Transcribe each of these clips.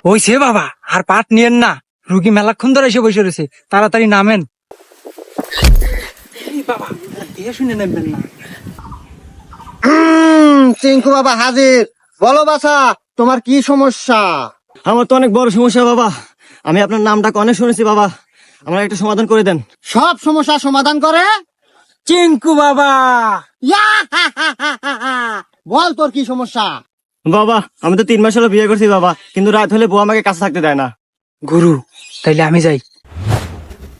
হইছে বাবা, আর পাট নিয়েন না, রুগী মেলাক্ষণ ধরে এসে বসে রয়েছে, তাড়াতাড়ি নামেন। বাবা দিয়ে শুনে নেবেন না। চিঙ্কু বাবা হাজির। বলো বাছা, তোমার কি সমস্যা? আমার তো অনেক বড় সমস্যা বাবা, আমি আপনার নামটা অনেক শুনেছি বাবা, আমার একটা সমাধান করে দেন। সব সমস্যা সমাধান করে চিঙ্কু বাবা। বল তোর কি সমস্যা? বাবা আমি তো 3 মাস হলো বিয়ে করছি বাবা, কিন্তু রাত হলে বউ আমাকে কাছে থাকতে দেয় না। গুরু, তাইলে আমি যাই।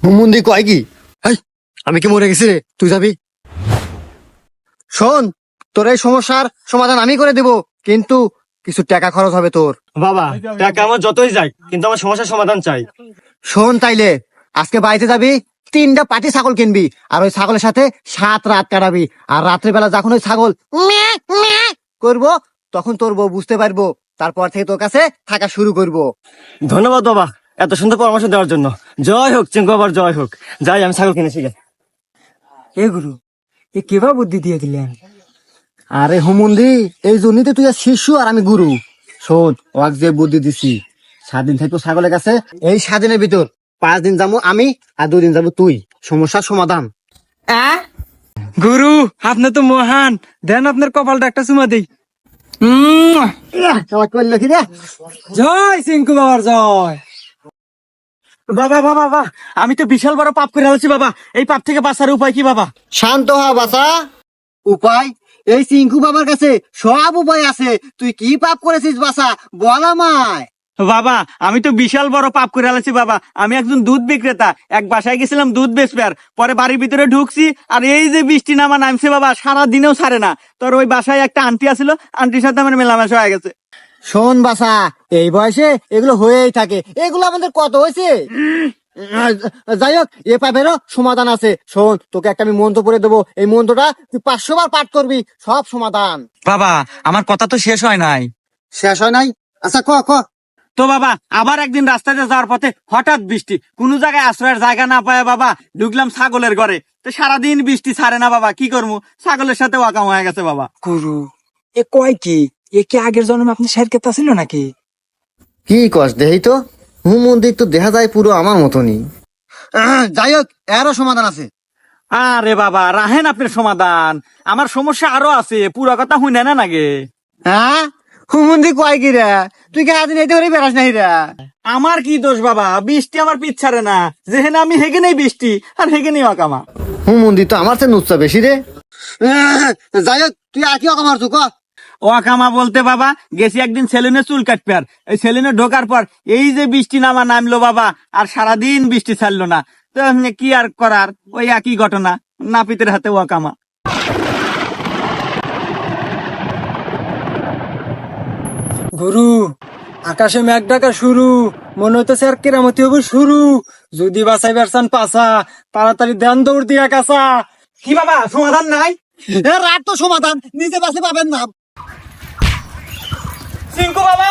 হুমুন্দি কয় কি? আমি কি মরে গেছি রে? তুই যাবি? শোন, তোর এই সমস্যার সমাধান আমি করে দেব, কিন্তু কিছু টাকা খরচ হবে তোর। বাবা টাকা আমার যতই যাই, কিন্তু আমার সমস্যার সমাধান চাই। শোন তাইলে, আজকে বাড়িতে যাবি, 3টা পাটি ছাগল কিনবি, আর ওই ছাগলের সাথে 7 রাত কাটাবি, আর রাত্রিবেলা যখন ওই ছাগল করবো, তখন তোর বউ বুঝতে পারবো, তারপর থেকে তোর কাছে থাকা শুরু করবো। ধন্যবাদ বাবা এত সুন্দর পরামর্শ দেওয়ার জন্য। জয় হোক চিঙ্কু বাবার, জয় হোক। যাই আমি ছাগল কিনেছি গে। এ গুরু, এ কেবা বুদ্ধি দিয়ে দিলেন? আরে হুমুন্দি, এই জন্যই তো তুই আর শিশু আর আমি গুরু। শোন, ওয়াক যে বুদ্ধি দিছি, 7 দিন থাকবো ছাগলের কাছে, এই 7 দিনের ভিতর 5 দিন যাবো আমি, আর 2 দিন যাবো তুই। সমস্যার সমাধান। গুরু, আপনি তো মহান, দেন আপনার কপালটা একটা চুমা দেই। করলো কি রে? জয় চিঙ্কু বাবার জয়। বাবা বাবা বাবা, আমি তো বিশাল বড় পাপ করে আছি বাবা, এই পাপ থেকে বাঁচার উপায় কি বাবা? শান্ত হ বাছা। উপায়? এই চিঙ্কু বাবার কাছে সব উপায় আছে। তুই কি পাপ করেছিস বাছা, বল আমায়। বাবা আমি তো বিশাল বড় পাপ করে আছি বাবা, আমি একজন দুধ বিক্রেতা, এক বাসায় গেছিলাম দুধ বেচবার, পরে বাড়ির ভিতরে ঢুকছি, আর এই যে বৃষ্টি নামা নামছে বাবা, সারা দিনেও ছাড়ে না। তোর ওই বাসায় একটা আন্টি আছিল, আন্টির সাথে আমার মেলামেশা হয়ে গেছে। শোন বাছা, এই বয়সে এগুলো হয়েই থাকে, এগুলো আমাদের কত হয়েছে। যাই হোক, এ পাপেরও সমাধান আছে। শোন, তোকে একটা আমি মন্ত্র পড়ে দেবো, এই মন্ত্রটা তুই 500 বার পাঠ করবি, সব সমাধান। বাবা আমার কথা তো শেষ হয় নাই। শেষ হয় নাই? আচ্ছা ক ক। তো বাবা আবার একদিন রাস্তাতে যাওয়ার পথে হঠাৎ বৃষ্টি, কোনো জায়গায় আশ্রয়ের জায়গা না পায় বাবা, ঢুকলাম ছাগলের ঘরে, তো সারাদিন বৃষ্টি ছাড়ে না বাবা, কি করবো, ছাগলের সাথে ওয়াকাম হয়ে গেছে বাবা। গুরু, এ কয় কি? এ কি আগের জন্মে আপনি শের কেতা ছিল নাকি? কি কস দেহি তো, হুমন্দির তো দেখা যায় পুরো আমার মতনই। যাই হোক, এরও সমাধান আছে। আরে বাবা রাহেন আপনার সমাধান, আমার সমস্যা আরো আছে, পুরো কথা হুই না নাগে। হ্যাঁ, হুমন্দি কয় কি রে? তুই কে আদিন এইতে করে বেড়াস নাই রে? আমার কি দোষ বাবা, বৃষ্টি আমার পিছ ছাড়ে না, যেখানে আমি হেগে নেই বৃষ্টি, আর হেগে নেই ওয়াকামা। হুমন্দি তো আমার চেয়ে নুচ্ছা বেশি রে। যাই হোক, তুই আর কি অকামার তুই ক। ওয়াকামা বলতে বাবা, গেছি একদিন সেলুনে চুল কাটবে, আর এই সেলুনে ঢোকার পর এই যে বৃষ্টি নামা নামলো বাবা, আর সারাদিন বৃষ্টি ছাড়লো না, তো কি আর করার, ওই একই ঘটনা, নাপিতের হাতে ওয়াকামা। গুরু, আকাশে মেঘ ডাকা শুরু, মনে হইতেছে আর কেরামতি হবে শুরু। যদি বাঁচাই বেরসান পাছা, তাড়াতাড়ি দেন দৌড় দিয়া কাছা। কি বাবা সমাধান নাই? রাত তো সমাধান, নিজে বাসে পাবেন না। চিঙ্কু বাবা